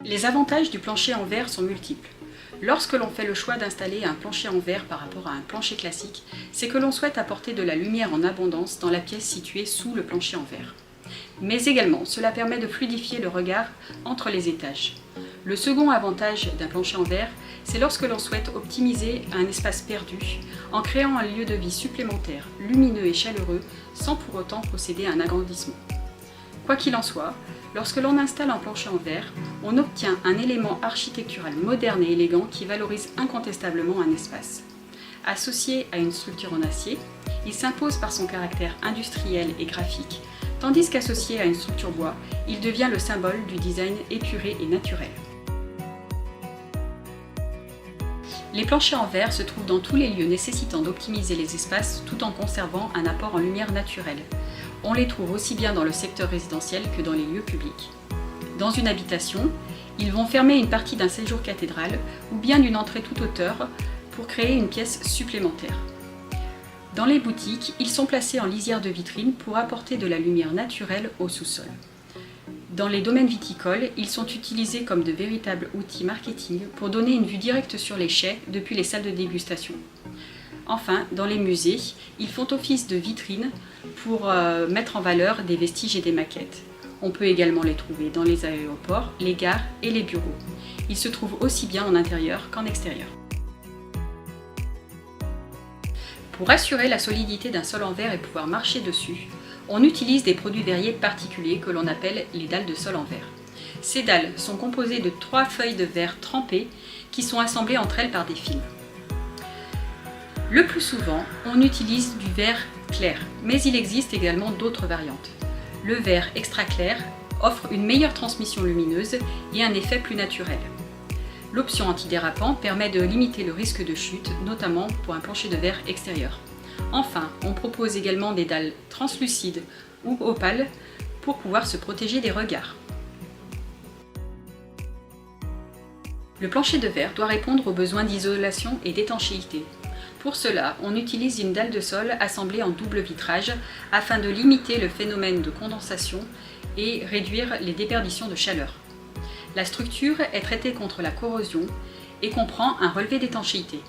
Les avantages du plancher en verre sont multiples. Lorsque l'on fait le choix d'installer un plancher en verre par rapport à un plancher classique, c'est que l'on souhaite apporter de la lumière en abondance dans la pièce située sous le plancher en verre. Mais également, cela permet de fluidifier le regard entre les étages. Le second avantage d'un plancher en verre, c'est lorsque l'on souhaite optimiser un espace perdu en créant un lieu de vie supplémentaire, lumineux et chaleureux, sans pour autant procéder à un agrandissement. Quoi qu'il en soit, lorsque l'on installe un plancher en verre, on obtient un élément architectural moderne et élégant qui valorise incontestablement un espace. Associé à une structure en acier, il s'impose par son caractère industriel et graphique, tandis qu'associé à une structure bois, il devient le symbole du design épuré et naturel. Les planchers en verre se trouvent dans tous les lieux nécessitant d'optimiser les espaces tout en conservant un apport en lumière naturelle. On les trouve aussi bien dans le secteur résidentiel que dans les lieux publics. Dans une habitation, ils vont fermer une partie d'un séjour cathédral ou bien d'une entrée toute hauteur pour créer une pièce supplémentaire. Dans les boutiques, ils sont placés en lisière de vitrine pour apporter de la lumière naturelle au sous-sol. Dans les domaines viticoles, ils sont utilisés comme de véritables outils marketing pour donner une vue directe sur les chais depuis les salles de dégustation. Enfin, dans les musées, ils font office de vitrine pour mettre en valeur des vestiges et des maquettes. On peut également les trouver dans les aéroports, les gares et les bureaux. Ils se trouvent aussi bien en intérieur qu'en extérieur. Pour assurer la solidité d'un sol en verre et pouvoir marcher dessus, on utilise des produits verriers particuliers que l'on appelle les dalles de sol en verre. Ces dalles sont composées de 3 feuilles de verre trempées qui sont assemblées entre elles par des fils. Le plus souvent, on utilise du verre clair, mais il existe également d'autres variantes. Le verre extra clair offre une meilleure transmission lumineuse et un effet plus naturel. L'option antidérapant permet de limiter le risque de chute, notamment pour un plancher de verre extérieur. Enfin, on propose également des dalles translucides ou opales pour pouvoir se protéger des regards. Le plancher de verre doit répondre aux besoins d'isolation et d'étanchéité. Pour cela, on utilise une dalle de sol assemblée en double vitrage afin de limiter le phénomène de condensation et réduire les déperditions de chaleur. La structure est traitée contre la corrosion et comprend un relevé d'étanchéité.